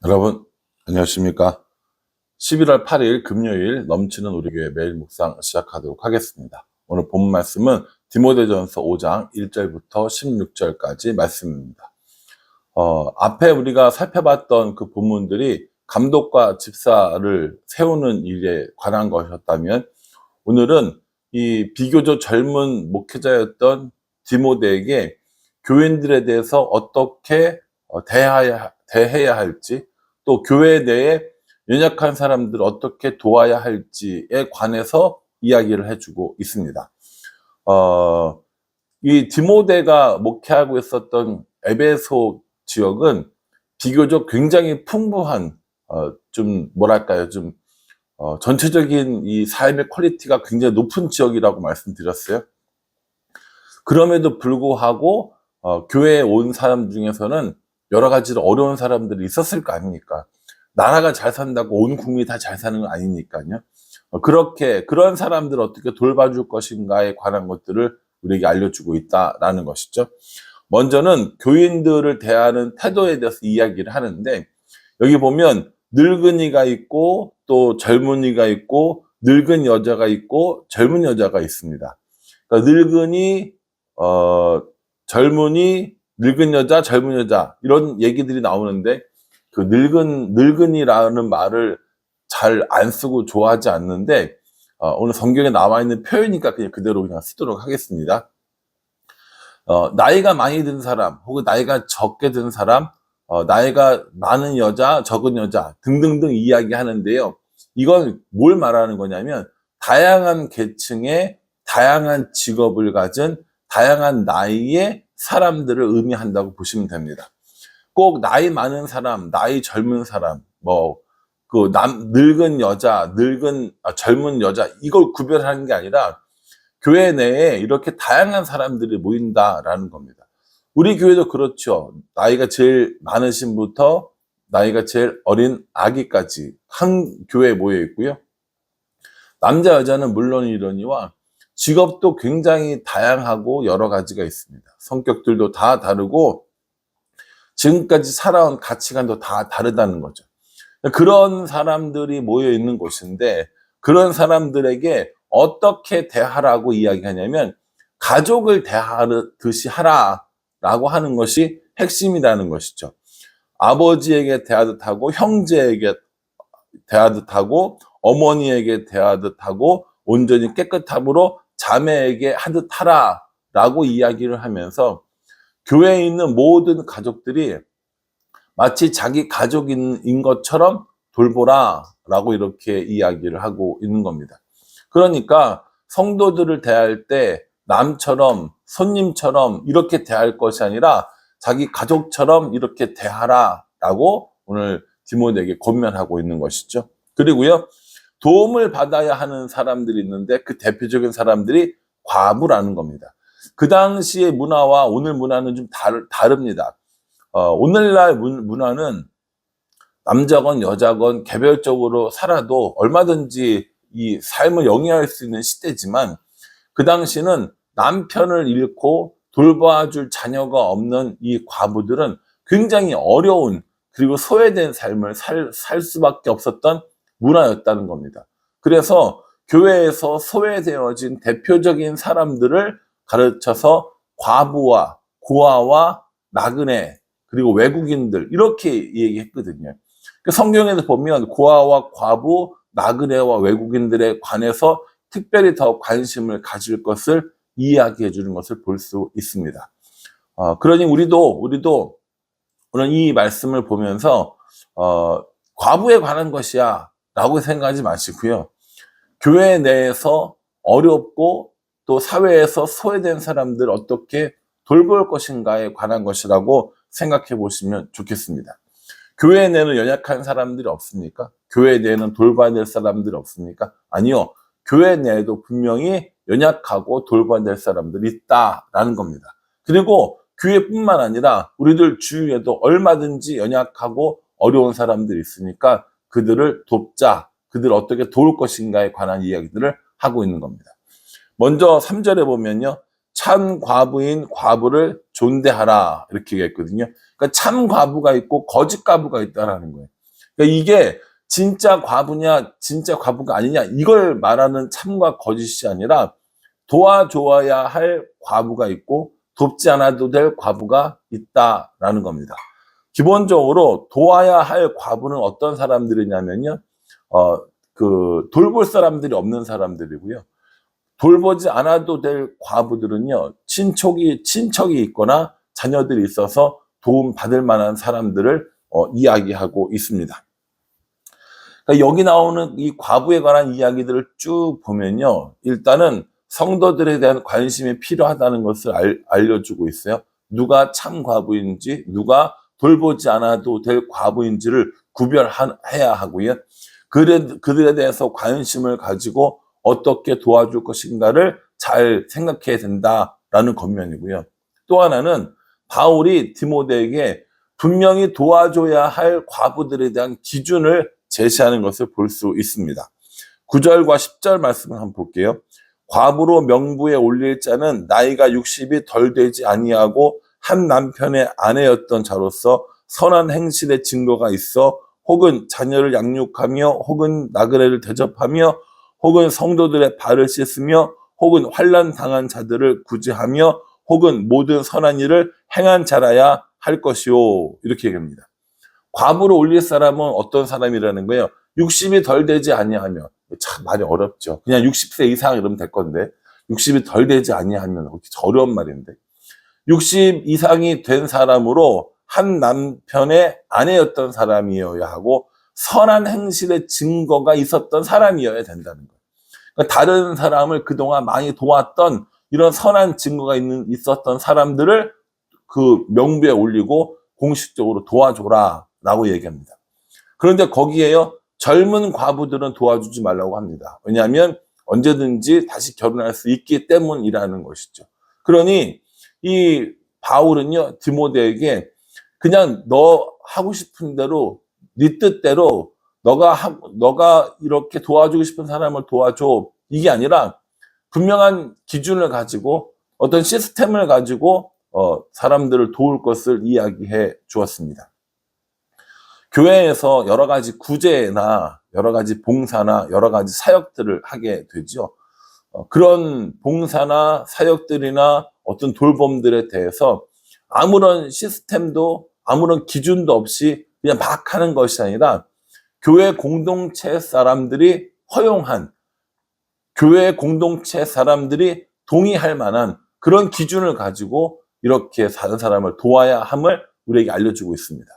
여러분 안녕하십니까. 11월 8일 금요일 넘치는 우리 교회 매일 묵상 시작하도록 하겠습니다. 오늘 본 말씀은 디모데전서 5장 1절부터 16절까지 말씀입니다. 앞에 우리가 살펴봤던 그 본문들이 감독과 집사를 세우는 일에 관한 것이었다면, 오늘은 이 비교적 젊은 목회자였던 디모데에게 교인들에 대해서 어떻게 대해야 할지, 또 교회 내에 연약한 사람들을 어떻게 도와야 할지에 관해서 이야기를 해주고 있습니다. 이 디모데가 목회하고 있었던 에베소 지역은 비교적 굉장히 풍부한, 좀 뭐랄까요, 전체적인 이 삶의 퀄리티가 굉장히 높은 지역이라고 말씀드렸어요. 그럼에도 불구하고 교회에 온 사람 중에서는 여러 가지로 어려운 사람들이 있었을 거 아닙니까? 나라가 잘 산다고 온 국민이 다 잘 사는 건 아니니까요. 그런 사람들을 어떻게 돌봐줄 것인가에 관한 것들을 우리에게 알려주고 있다라는 것이죠. 먼저는 교인들을 대하는 태도에 대해서 이야기를 하는데, 여기 보면 늙은이가 있고 또 젊은이가 있고 늙은 여자가 있고 젊은 여자가 있습니다. 그러니까 늙은이, 젊은이, 늙은 여자, 젊은 여자, 이런 얘기들이 나오는데, 그 늙은이라는 말을 잘 안 쓰고 좋아하지 않는데, 오늘 성경에 나와 있는 표현이니까 그냥 그대로 그냥 쓰도록 하겠습니다. 나이가 많이 든 사람, 혹은 나이가 적게 든 사람, 나이가 많은 여자, 적은 여자 등등등 이야기하는데요. 이건 뭘 말하는 거냐면, 다양한 계층의 다양한 직업을 가진 다양한 나이의 사람들을 의미한다고 보시면 됩니다. 꼭 나이 많은 사람, 나이 젊은 사람, 늙은 여자, 젊은 여자, 이걸 구별하는 게 아니라 교회 내에 이렇게 다양한 사람들이 모인다라는 겁니다. 우리 교회도 그렇죠. 나이가 제일 많으신 분부터 나이가 제일 어린 아기까지 한 교회에 모여 있고요. 남자, 여자는 물론이러니와 직업도 굉장히 다양하고 여러 가지가 있습니다. 성격들도 다 다르고 지금까지 살아온 가치관도 다 다르다는 거죠. 그런 사람들이 모여 있는 곳인데, 그런 사람들에게 어떻게 대하라고 이야기하냐면, 가족을 대하듯이 하라라고 하는 것이 핵심이라는 것이죠. 아버지에게 대하듯 하고, 형제에게 대하듯 하고, 어머니에게 대하듯 하고, 온전히 깨끗함으로 자매에게 하듯 하라라고 이야기를 하면서, 교회에 있는 모든 가족들이 마치 자기 가족인 것처럼 돌보라라고 이렇게 이야기를 하고 있는 겁니다. 그러니까 성도들을 대할 때 남처럼, 손님처럼 이렇게 대할 것이 아니라 자기 가족처럼 이렇게 대하라라고 오늘 디모데에게 권면하고 있는 것이죠. 그리고요, 도움을 받아야 하는 사람들이 있는데, 그 대표적인 사람들이 과부라는 겁니다. 그 당시의 문화와 오늘 문화는 좀 다릅니다. 오늘날 문화는 남자건 여자건 개별적으로 살아도 얼마든지 이 삶을 영위할 수 있는 시대지만, 그 당시는 남편을 잃고 돌봐줄 자녀가 없는 이 과부들은 굉장히 어려운, 그리고 소외된 삶을 살 수밖에 없었던 문화였다는 겁니다. 그래서 교회에서 소외되어진 대표적인 사람들을 가르쳐서 과부와 고아와 나그네, 그리고 외국인들, 이렇게 얘기했거든요. 성경에서 보면 고아와 과부, 나그네와 외국인들에 관해서 특별히 더 관심을 가질 것을 이야기해 주는 것을 볼 수 있습니다. 그러니 우리도 오늘 이 말씀을 보면서 과부에 관한 것이야 라고 생각하지 마시고요. 교회 내에서 어렵고 또 사회에서 소외된 사람들 어떻게 돌볼 것인가에 관한 것이라고 생각해 보시면 좋겠습니다. 교회 내에는 연약한 사람들이 없습니까? 교회 내에는 돌봐야 될 사람들이 없습니까? 아니요. 교회 내에도 분명히 연약하고 돌봐야 될 사람들이 있다라는 겁니다. 그리고 교회뿐만 아니라 우리들 주위에도 얼마든지 연약하고 어려운 사람들이 있으니까 그들을 돕자, 그들을 어떻게 도울 것인가에 관한 이야기들을 하고 있는 겁니다. 먼저 3절에 보면요, 참 과부인 과부를 존대하라 이렇게 얘기했거든요. 그러니까 참 과부가 있고 거짓 과부가 있다라는 거예요. 그러니까 이게 진짜 과부냐 진짜 과부가 아니냐 이걸 말하는 참과 거짓이 아니라 도와줘야 할 과부가 있고 돕지 않아도 될 과부가 있다라는 겁니다. 기본적으로 도와야 할 과부는 어떤 사람들이냐면요. 돌볼 사람들이 없는 사람들이고요. 돌보지 않아도 될 과부들은요, 친척이 있거나 자녀들이 있어서 도움 받을 만한 사람들을 이야기하고 있습니다. 그러니까 여기 나오는 이 과부에 관한 이야기들을 쭉 보면요, 일단은 성도들에 대한 관심이 필요하다는 것을 알려주고 있어요. 누가 참 과부인지, 누가 돌보지 않아도 될 과부인지를 구별해야 하고요. 그들에 대해서 관심을 가지고 어떻게 도와줄 것인가를 잘 생각해야 된다라는 겉면이고요. 또 하나는 바울이 디모데에게 분명히 도와줘야 할 과부들에 대한 기준을 제시하는 것을 볼 수 있습니다. 9절과 10절 말씀을 한번 볼게요. 과부로 명부에 올릴 자는 나이가 60이 덜 되지 아니하고 한 남편의 아내였던 자로서 선한 행실의 증거가 있어 혹은 자녀를 양육하며 혹은 나그네를 대접하며 혹은 성도들의 발을 씻으며 혹은 환난 당한 자들을 구제하며 혹은 모든 선한 일을 행한 자라야 할 것이요. 이렇게 얘기합니다. 과부로 올릴 사람은 어떤 사람이라는 거예요? 60이 덜 되지 아니하면, 참 말이 어렵죠. 그냥 60세 이상 이러면 될 건데 60이 덜 되지 아니하면 어려운 말인데 60 이상이 된 사람으로 한 남편의 아내였던 사람이어야 하고 선한 행실의 증거가 있었던 사람이어야 된다는 거예요. 그러니까 다른 사람을 그동안 많이 도왔던 이런 선한 증거가 있었던 사람들을 그 명부에 올리고 공식적으로 도와줘라 라고 얘기합니다. 그런데 거기에요, 젊은 과부들은 도와주지 말라고 합니다. 왜냐하면 언제든지 다시 결혼할 수 있기 때문이라는 것이죠. 그러니 이 바울은요, 디모데에게 그냥 너 하고 싶은 대로 네 뜻대로 너가 이렇게 도와주고 싶은 사람을 도와줘, 이게 아니라 분명한 기준을 가지고 어떤 시스템을 가지고 사람들을 도울 것을 이야기해 주었습니다. 교회에서 여러 가지 구제나 여러 가지 봉사나 여러 가지 사역들을 하게 되죠. 그런 봉사나 사역들이나 어떤 돌봄들에 대해서 아무런 시스템도 아무런 기준도 없이 그냥 막 하는 것이 아니라 교회 공동체 사람들이 허용한, 교회 공동체 사람들이 동의할 만한 그런 기준을 가지고 이렇게 다른 사람을 도와야 함을 우리에게 알려주고 있습니다.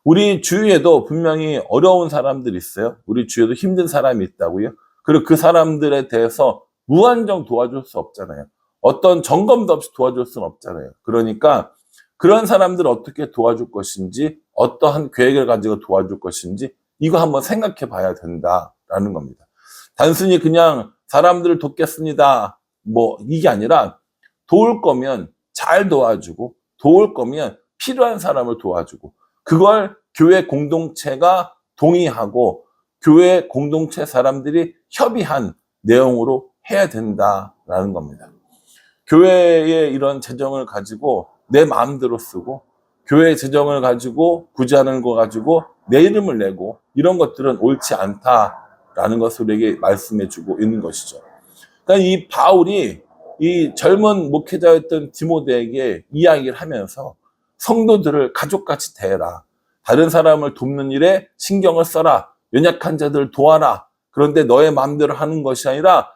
우리 주위에도 분명히 어려운 사람들이 있어요. 우리 주위에도 힘든 사람이 있다고요. 그리고 그 사람들에 대해서 무한정 도와줄 수 없잖아요. 어떤 점검도 없이 도와줄 수는 없잖아요. 그러니까 그런 사람들을 어떻게 도와줄 것인지, 어떠한 계획을 가지고 도와줄 것인지 이거 한번 생각해 봐야 된다라는 겁니다. 단순히 그냥 사람들을 돕겠습니다, 뭐 이게 아니라 도울 거면 잘 도와주고, 도울 거면 필요한 사람을 도와주고, 그걸 교회 공동체가 동의하고 교회 공동체 사람들이 협의한 내용으로 해야 된다라는 겁니다. 교회의 이런 재정을 가지고 내 마음대로 쓰고, 교회의 재정을 가지고 구제하는 거 가지고 내 이름을 내고, 이런 것들은 옳지 않다라는 것을 우리에게 말씀해 주고 있는 것이죠. 그러니까 이 바울이 이 젊은 목회자였던 디모데에게 이야기를 하면서 성도들을 가족같이 대해라, 다른 사람을 돕는 일에 신경을 써라, 연약한 자들을 도와라. 그런데 너의 마음대로 하는 것이 아니라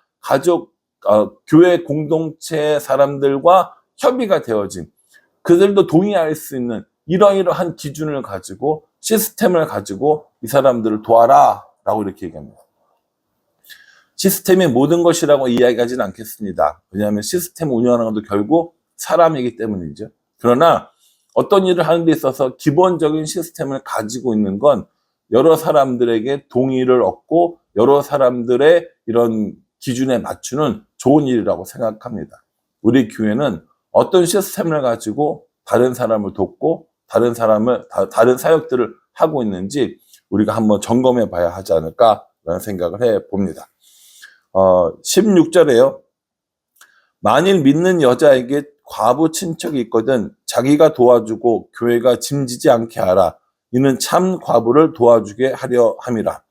교회 공동체 사람들과 협의가 되어진, 그들도 동의할 수 있는 이러이러한 기준을 가지고 시스템을 가지고 이 사람들을 도와라 라고 이렇게 얘기합니다. 시스템이 모든 것이라고 이야기하지는 않겠습니다. 왜냐하면 시스템을 운영하는 것도 결국 사람이기 때문이죠. 그러나 어떤 일을 하는 데 있어서 기본적인 시스템을 가지고 있는 건 여러 사람들에게 동의를 얻고 여러 사람들의 이런 기준에 맞추는 좋은 일이라고 생각합니다. 우리 교회는 어떤 시스템을 가지고 다른 사람을 돕고 다른 사역들을 하고 있는지 우리가 한번 점검해 봐야 하지 않을까라는 생각을 해 봅니다. 16절에요. 만일 믿는 여자에게 과부 친척이 있거든 자기가 도와주고 교회가 짐지지 않게 하라. 이는 참 과부를 도와주게 하려 함이라.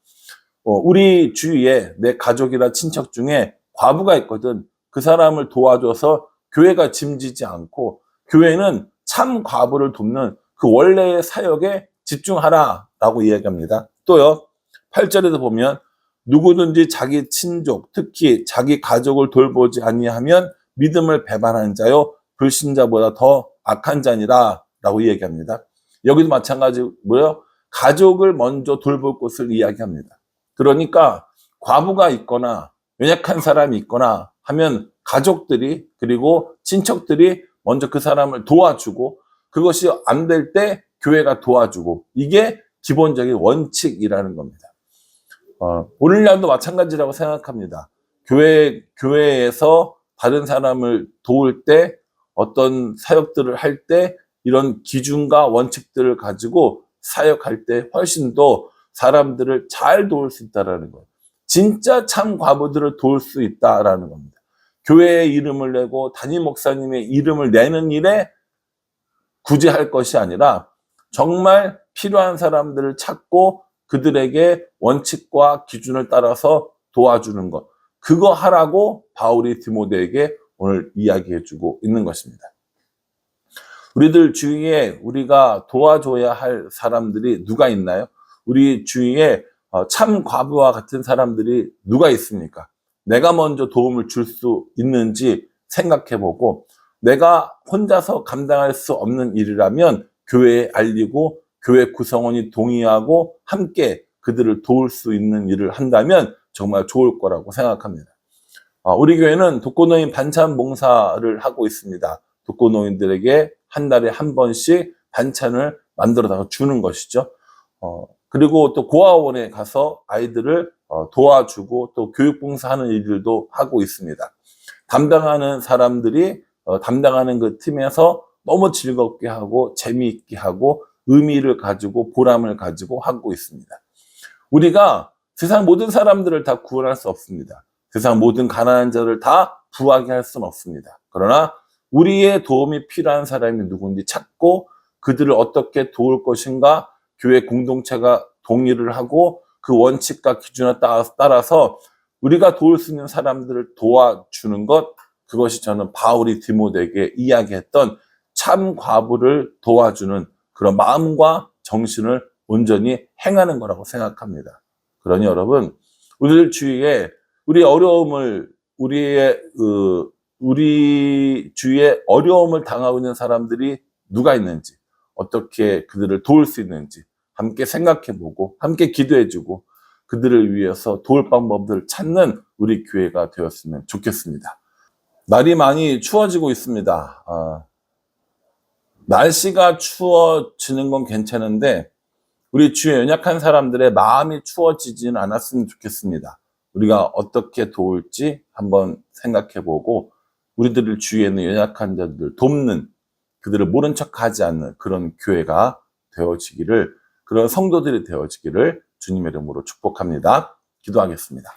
우리 주위에 내 가족이나 친척 중에 과부가 있거든. 그 사람을 도와줘서 교회가 짐지지 않고 교회는 참 과부를 돕는 그 원래의 사역에 집중하라라고 이야기합니다. 또요, 8절에도 보면 누구든지 자기 친족, 특히 자기 가족을 돌보지 아니하면 믿음을 배반한 자요 불신자보다 더 악한 자니라 라고 이야기합니다. 여기도 마찬가지고요. 가족을 먼저 돌볼 것을 이야기합니다. 그러니까 과부가 있거나 연약한 사람이 있거나 하면 가족들이 그리고 친척들이 먼저 그 사람을 도와주고 그것이 안 될 때 교회가 도와주고 이게 기본적인 원칙이라는 겁니다. 오늘날도 마찬가지라고 생각합니다. 교회에서 다른 사람을 도울 때 어떤 사역들을 할 때 이런 기준과 원칙들을 가지고 사역할 때 훨씬 더 사람들을 잘 도울 수 있다는 거예요. 진짜 참 과부들을 도울 수 있다라는 겁니다. 교회의 이름을 내고 담임 목사님의 이름을 내는 일에 굳이 할 것이 아니라 정말 필요한 사람들을 찾고 그들에게 원칙과 기준을 따라서 도와주는 것. 그거 하라고 바울이 디모데에게 오늘 이야기해주고 있는 것입니다. 우리들 주위에 우리가 도와줘야 할 사람들이 누가 있나요? 우리 주위에 참 과부와 같은 사람들이 누가 있습니까? 내가 먼저 도움을 줄 수 있는지 생각해보고 내가 혼자서 감당할 수 없는 일이라면 교회에 알리고 교회 구성원이 동의하고 함께 그들을 도울 수 있는 일을 한다면 정말 좋을 거라고 생각합니다. 우리 교회는 독거노인 반찬 봉사를 하고 있습니다. 독거노인들에게 한 달에 한 번씩 반찬을 만들어다가 주는 것이죠. 그리고 또 고아원에 가서 아이들을 도와주고 또 교육봉사하는 일들도 하고 있습니다. 담당하는 사람들이 담당하는 그 팀에서 너무 즐겁게 하고 재미있게 하고 의미를 가지고 보람을 가지고 하고 있습니다. 우리가 세상 모든 사람들을 다 구원할 수 없습니다. 세상 모든 가난한 자를 다 부하게 할 수는 없습니다. 그러나 우리의 도움이 필요한 사람이 누군지 찾고 그들을 어떻게 도울 것인가 교회 공동체가 동의를 하고 그 원칙과 기준에 따라서 우리가 도울 수 있는 사람들을 도와주는 것, 그것이 저는 바울이 디모데에게 이야기했던 참 과부를 도와주는 그런 마음과 정신을 온전히 행하는 거라고 생각합니다. 그러니 여러분, 우리들 주위에 우리 주위에 어려움을 당하고 있는 사람들이 누가 있는지, 어떻게 그들을 도울 수 있는지 함께 생각해보고 함께 기도해주고 그들을 위해서 도울 방법들을 찾는 우리 교회가 되었으면 좋겠습니다. 날이 많이 추워지고 있습니다. 날씨가 추워지는 건 괜찮은데 우리 주위에 연약한 사람들의 마음이 추워지지는 않았으면 좋겠습니다. 우리가 어떻게 도울지 한번 생각해보고 우리들 주위에는 연약한 자들을 돕는, 그들을 모른 척하지 않는 그런 교회가 되어지기를, 그런 성도들이 되어지기를 주님의 이름으로 축복합니다. 기도하겠습니다.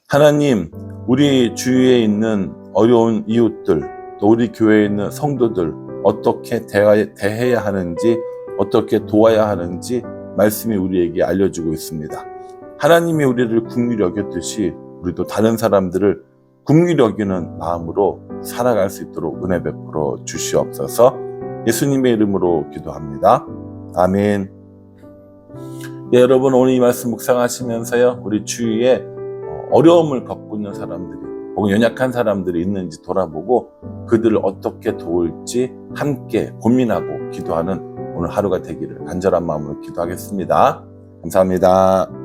하나님, 우리 주위에 있는 어려운 이웃들, 또 우리 교회에 있는 성도들 어떻게 대해야 하는지, 어떻게 도와야 하는지 말씀이 우리에게 알려주고 있습니다. 하나님이 우리를 긍휼히 여겼듯이 우리도 다른 사람들을 긍휼히 여기는 마음으로 살아갈 수 있도록 은혜 베풀어 주시옵소서. 예수님의 이름으로 기도합니다. 아멘. 예, 여러분, 오늘 이 말씀 묵상하시면서요, 우리 주위에 어려움을 겪고 있는 사람들이 혹은 연약한 사람들이 있는지 돌아보고 그들을 어떻게 도울지 함께 고민하고 기도하는 오늘 하루가 되기를 간절한 마음으로 기도하겠습니다. 감사합니다.